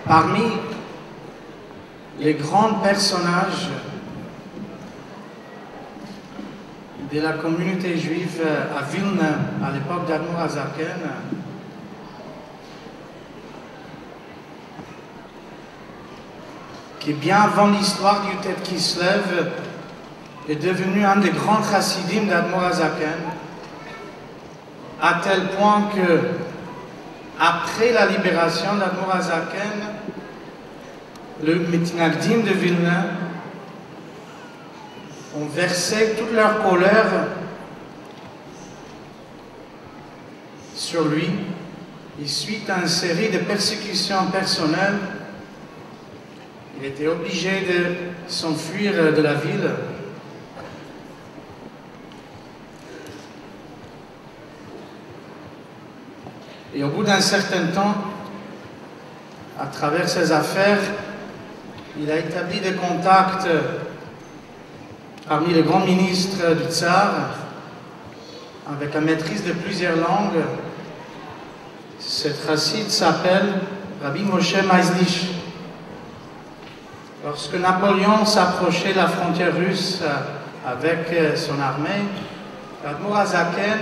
Parmi les grands personnages de la communauté juive à Vilna, à l'époque d'Admor HaZaken, qui bien avant l'histoire du Tet Kislev est devenu un des grands chassidim d'Admor HaZaken, à tel point que, après la libération d'Admor HaZaken, le Mitnagdim de Vilna ont versé toute leur colère sur lui, et suite à une série de persécutions personnelles, il était obligé de s'enfuir de la ville. Et au bout d'un certain temps, à travers ses affaires, il a établi des contacts parmi les grands ministres du Tsar, avec la maîtrise de plusieurs langues. Cet chassid s'appelle Rabbi Moshe Maizlish. Lorsque Napoléon s'approchait de la frontière russe avec son armée, l'Admor HaZaken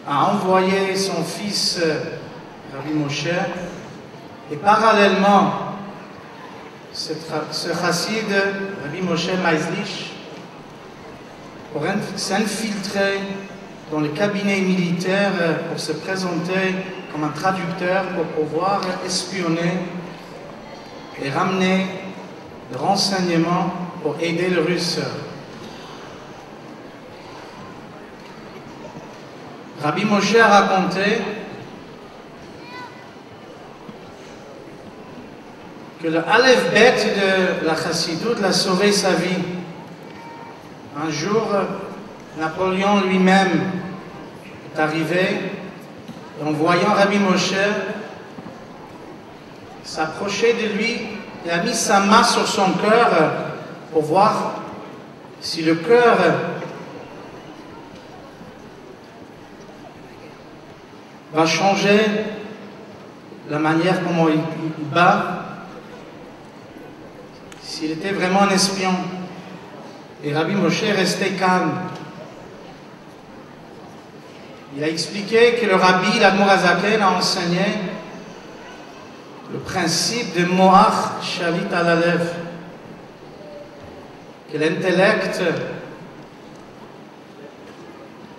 a envoyé son fils Rabbi Moshe, et parallèlement ce chassid Rabbi Moshe Maizlish pour s'infiltrer dans le cabinet militaire pour se présenter comme un traducteur pour pouvoir espionner et ramener des renseignements pour aider le Russe. Rabbi Moshe a raconté que le Aleph Bet de la Chassidoute l'a sauvé sa vie. Un jour, Napoléon lui-même est arrivé, et en voyant Rabbi Moshe s'approcher de lui, il a mis sa main sur son cœur pour voir si le cœur va changer la manière comment il bat, s'il était vraiment un espion. Et Rabbi Moshe restait calme. Il a expliqué que le rabbi, l'Admor HaZaken, a enseigné le principe de Moach Shalit al Alev, que l'intellect,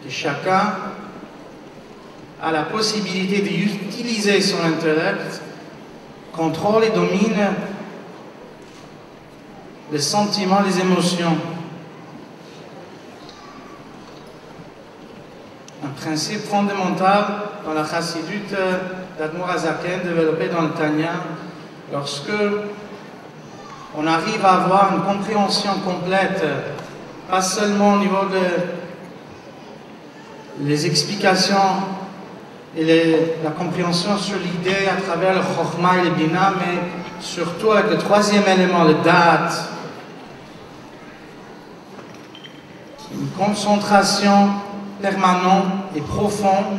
que chacun a la possibilité d'utiliser son intellect, contrôle et domine les sentiments, les émotions. Un principe fondamental dans la chassidut d'Admor HaZaken développé dans le Tanya, lorsque on arrive à avoir une compréhension complète, pas seulement au niveau des explications et la compréhension sur l'idée à travers le Chokhmah et le Bina, mais surtout avec le troisième élément, le Da'at. Une concentration permanente et profonde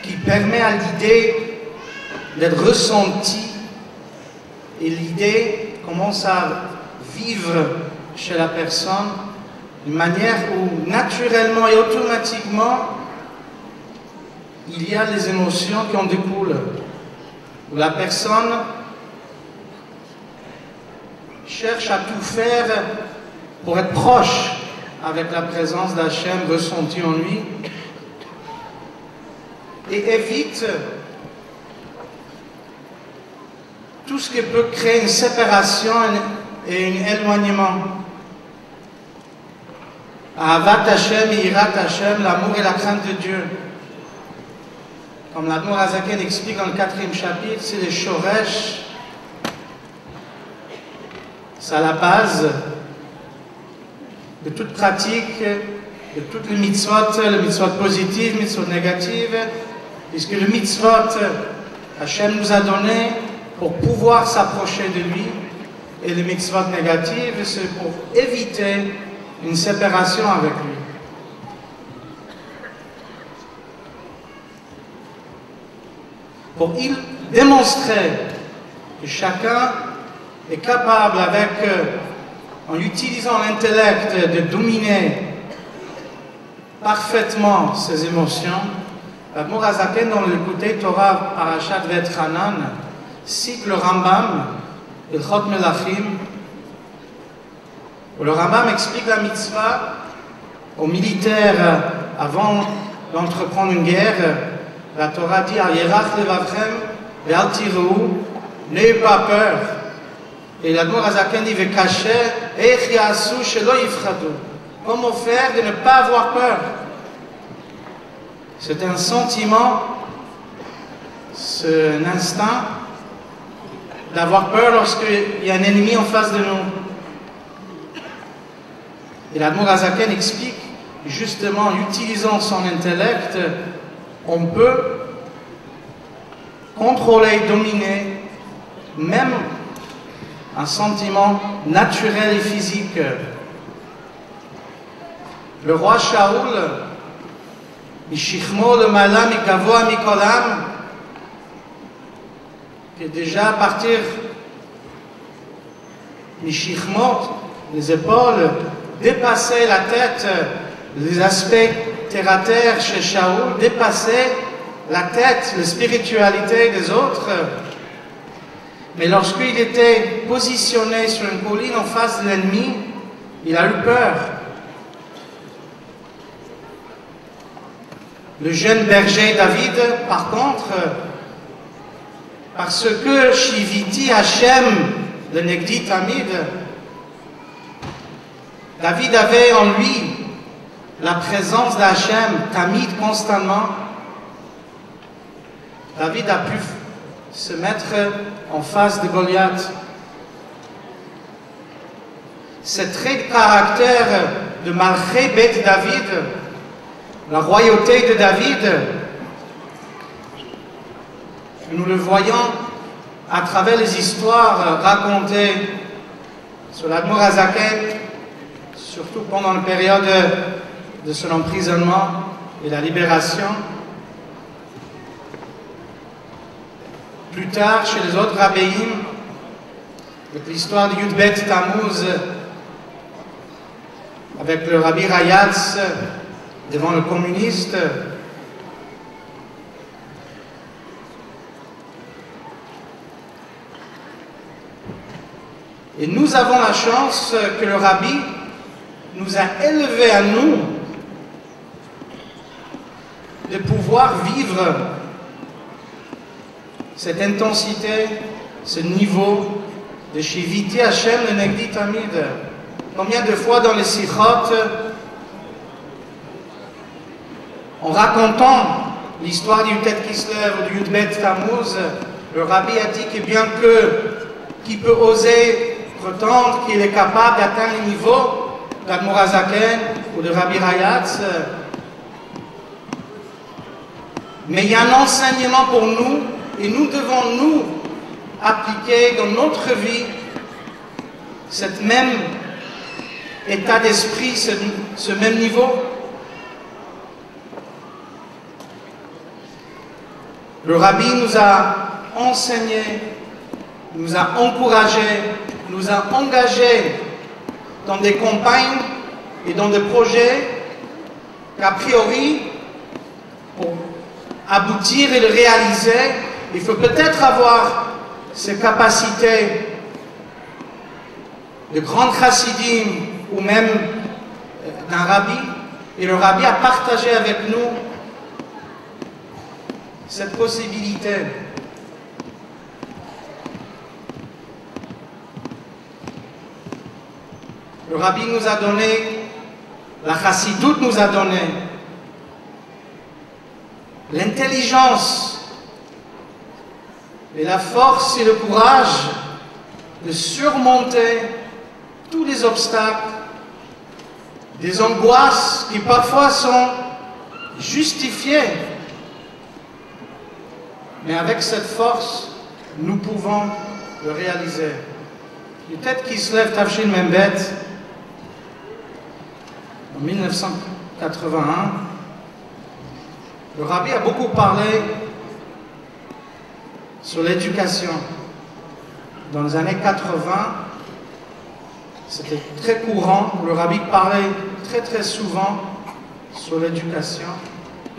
qui permet à l'idée d'être ressentie, et l'idée commence à vivre chez la personne d'une manière où naturellement et automatiquement il y a les émotions qui en découlent, où la personne cherche à tout faire pour être proche avec la présence d'Hachem ressentie en lui, et évite tout ce qui peut créer une séparation et un éloignement. Ahavat Hashem et Irat Hashem, l'amour et la crainte de Dieu. Comme l'Admor HaZaken explique dans le 4e chapitre, c'est le Shoresh, c'est à la base de toute pratique, de toutes les mitzvot positives, mitzvot négatives, puisque le mitzvot, Hachem nous a donné pour pouvoir s'approcher de lui, et les mitzvot négatives, c'est pour éviter une séparation avec lui. pour démontrer que chacun est capable, en utilisant l'intellect, de dominer parfaitement ses émotions. L'Admour HaZaken, dans le côté Torah Parashat V'Etchanan, cite le Rambam, Ilchot Melachim, où le Rambam explique la mitzvah aux militaires avant d'entreprendre une guerre. La Torah dit Yerach levavchem ve'al tirou, n'ayez pas peur. Et l'Admour HaZaken dit Vekacher ech yasu shelo yifchadu. Comment faire de ne pas avoir peur? C'est un sentiment, c'est un instinct d'avoir peur lorsqu'il y a un ennemi en face de nous. Et l'Admour HaZaken explique, justement, en utilisant son intellect, on peut contrôler, dominer, même un sentiment naturel et physique. Le roi Shaoul, Mishichmo le Malam Mikavoa Mikolam, qui est déjà à partir Mishichmo, les épaules, dépasser la tête, les aspects terre-à-terre chez Shaoul, dépasser la tête, la spiritualité des autres. Mais lorsqu'il était positionné sur une colline en face de l'ennemi, il a eu peur. Le jeune berger David, par contre, parce que Shiviti Hashem, le Negdi Tamid, David avait en lui la présence d'Hachem, Tamid, constamment. David a pu se mettre en face de Goliath. Ce trait de caractère de Malché Bet David, la royauté de David, nous le voyons à travers les histoires racontées sur l'Admour HaZaken, surtout pendant la période de son emprisonnement et la libération. Plus tard, chez les autres rabbéim, avec l'histoire de Yud Bet Tammuz, avec le rabbi Rayatz devant le communiste, et nous avons la chance que le rabbi nous a élevés à nous de pouvoir vivre cette intensité, ce niveau de Shiviti Hashem le Negdi Tamid. Combien de fois dans les sikhot, en racontant l'histoire du Yutet Kislev ou du Yudbet Tammuz, le rabbi a dit que bien qui peut oser prétendre qu'il est capable d'atteindre le niveau d'Admour HaZaken ou de Rabbi Rayatz, mais il y a un enseignement pour nous et nous devons nous appliquer dans notre vie cet même état d'esprit, ce même niveau. Le rabbi nous a enseigné, nous a encouragés, nous a engagés dans des campagnes et dans des projets qu'a priori, pour aboutir et le réaliser, il faut peut-être avoir ces capacités de grand chassidim ou même d'un rabbi. Et le rabbi a partagé avec nous cette possibilité. Le rabbi nous a donné, la chassidoute nous a donné l'intelligence et la force et le courage de surmonter tous les obstacles, des angoisses qui parfois sont justifiées. Mais avec cette force, nous pouvons le réaliser. Peut-être qu'il se lève Tafshin Membet en 1981. Le rabbi a beaucoup parlé sur l'éducation. Dans les années 80, c'était très courant, le rabbi parlait très souvent sur l'éducation,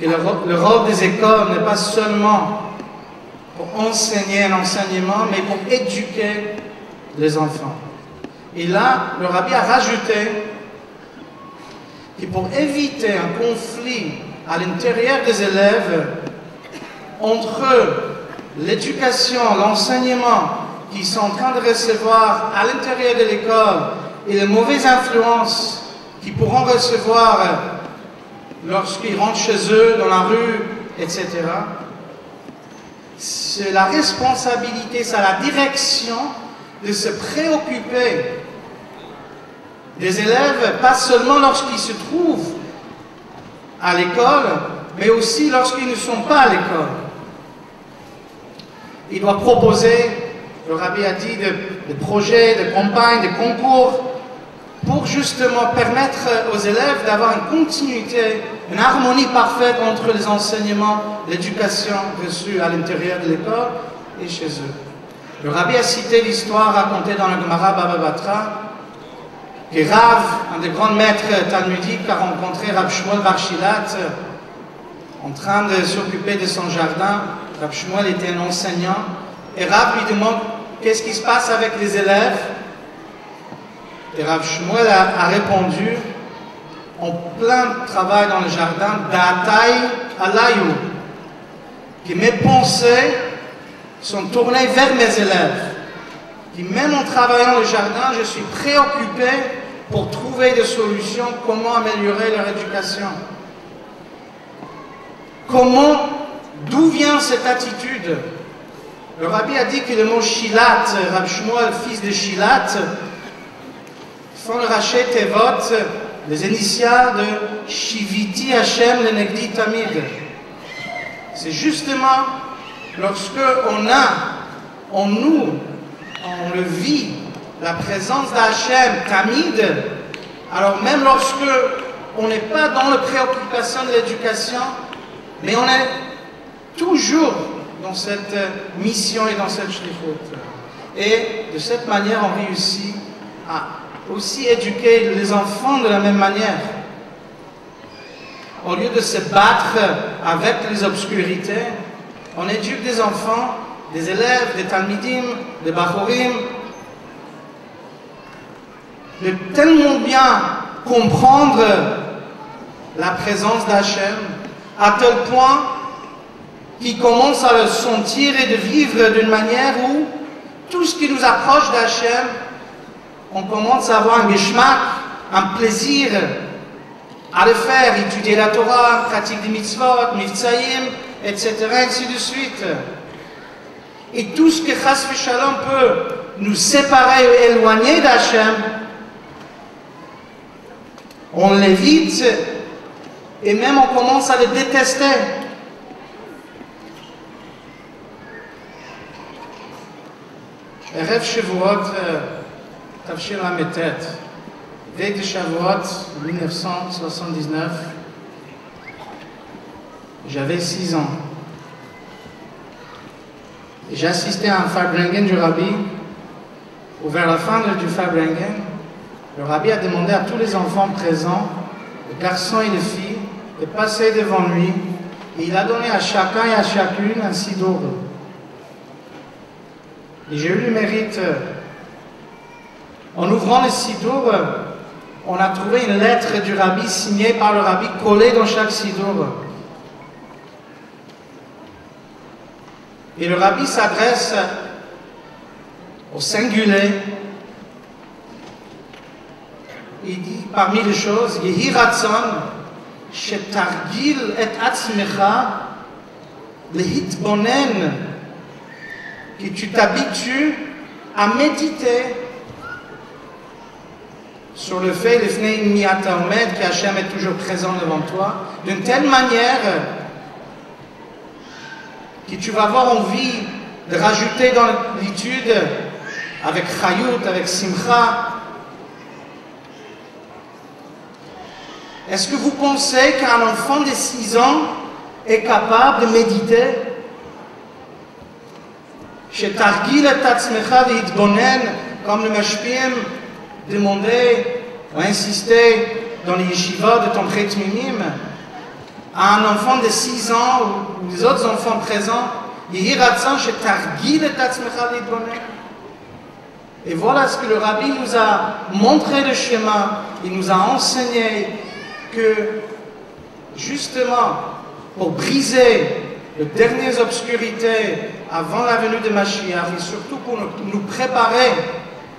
et le rôle des écoles n'est pas seulement pour enseigner un enseignement, mais pour éduquer les enfants. Et là, le rabbi a rajouté que pour éviter un conflit à l'intérieur des élèves entre l'éducation, l'enseignement qu'ils sont en train de recevoir à l'intérieur de l'école et les mauvaises influences qu'ils pourront recevoir lorsqu'ils rentrent chez eux, dans la rue, etc. C'est la responsabilité, c'est la direction de se préoccuper des élèves, pas seulement lorsqu'ils se trouvent à l'école, mais aussi lorsqu'ils ne sont pas à l'école. Il doit proposer, le rabbi a dit, des projets, des campagnes, des concours, pour justement permettre aux élèves d'avoir une continuité, une harmonie parfaite entre les enseignements, l'éducation reçue à l'intérieur de l'école et chez eux. Le rabbi a cité l'histoire racontée dans le Gemara Baba Batra, que Rav, un des grands maîtres talmudiques, a rencontré Rav Shmuel Bar Shilat en train de s'occuper de son jardin. Rav Shmuel était un enseignant et Rav lui demande qu'est-ce qui se passe avec les élèves. Et Rav Shmuel a répondu, en plein travail dans le jardin, Da'atai alayou, que mes pensées sont tournées vers mes élèves. Et même en travaillant le jardin, je suis préoccupé pour trouver des solutions, comment améliorer leur éducation. D'où vient cette attitude? Le rabbi a dit que le mot Shilat, Rav Shmuel, fils de Shilat, font le rachet Tevot, les initiales de Shiviti Hashem le Negdi Tamid. C'est justement lorsque on a en nous, on le vit, la présence d'Hachem Tamid, alors même lorsque on n'est pas dans la préoccupation de l'éducation, mais on est toujours dans cette mission et dans cette shlichut. Et de cette manière, on réussit à aussi éduquer les enfants de la même manière. Au lieu de se battre avec les obscurités, on éduque des enfants, des élèves, des talmidim, des bachorim, de tellement bien comprendre la présence d'Hachem, à tel point qu'ils commencent à le sentir et de vivre d'une manière où tout ce qui nous approche d'Hachem, on commence à avoir un geschmack, un plaisir à le faire, étudier la Torah, pratique des mitzvot, mivtsaïm, etc., ainsi de suite. Et tout ce que Chas v'Shalom peut nous séparer et éloigner d'Hachem, on l'évite et même on commence à le détester. Erev Shavuot, Tavshir Lametet, veille de Shavuot 1979, j'avais 6 ans. J'ai assisté à un Farbrengen du Rabbi, où vers la fin du Farbrengen, le Rabbi a demandé à tous les enfants présents, les garçons et les filles, de passer devant lui, et il a donné à chacun et à chacune un sidour. Et j'ai eu le mérite, en ouvrant le sidour, on a trouvé une lettre du Rabbi signée par le Rabbi, collée dans chaque sidour. Et le Rabbi s'adresse au singulier. Il dit parmi les choses, Yehi Ratzon, shetargil et atzmecha, lehitbonen, que tu t'habitues à méditer sur le fait, l'ifnei miyata omed, que Hachem est toujours présent devant toi, d'une telle manière que tu vas avoir envie de rajouter dans l'étude avec chayut, avec simcha. Est-ce que vous pensez qu'un enfant de 6 ans est capable de méditer? שתרגיל את עצמך להתבונן, comme le Mashpim demandait ou insistait dans les yeshivot de Tomchei Tmimim, à un enfant de 6 ans ou les autres enfants présents, Yehi Ratzon shetargil et atzmecha להתבונן. Et voilà ce que le Rabbi nous a montré le chemin, il nous a enseigné que justement pour briser les dernières obscurités avant la venue de Mashiach et surtout pour nous préparer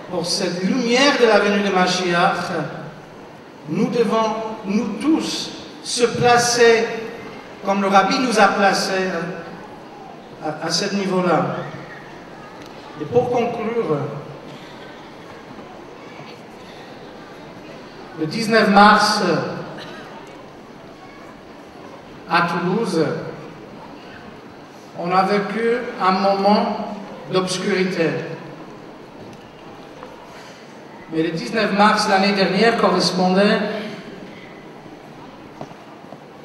pour cette lumière de la venue de Mashiach, nous devons, nous tous, se placer comme le Rabbi nous a placés à ce niveau-là. Et pour conclure, le 19 mars, à Toulouse, on a vécu un moment d'obscurité. Mais le 19 mars l'année dernière correspondait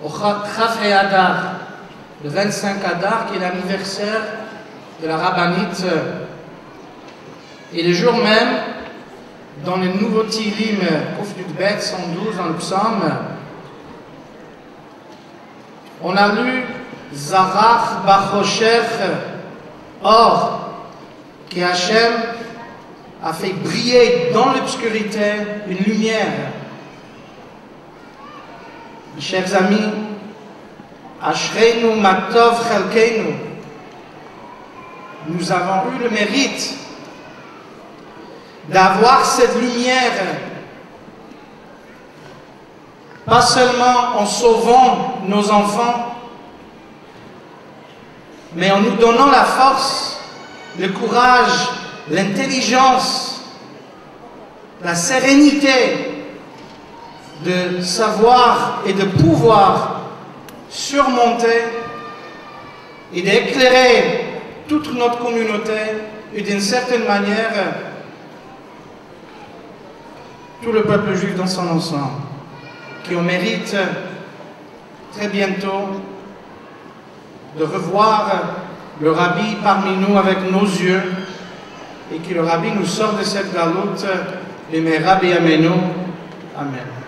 au Chaf Adar, le 25 Adar, qui est l'anniversaire de la rabbinite. Et le jour même, dans le nouveau Tilim, Kuf Yudbet 112, dans le psaume, on a lu Zarach Bachoshech, or, qui Hachem a fait briller dans l'obscurité une lumière. Mes chers amis, Ashreinu Matov Chalkeinu, nous avons eu le mérite d'avoir cette lumière, pas seulement en sauvant nos enfants, mais en nous donnant la force, le courage, l'intelligence, la sérénité de savoir et de pouvoir surmonter et d'éclairer toute notre communauté et d'une certaine manière tout le peuple juif dans son ensemble, qui en mérite très bientôt de revoir le Rabbi parmi nous avec nos yeux et que le Rabbi nous sorte de cette galoute, les Rabbi Amenu. Amen.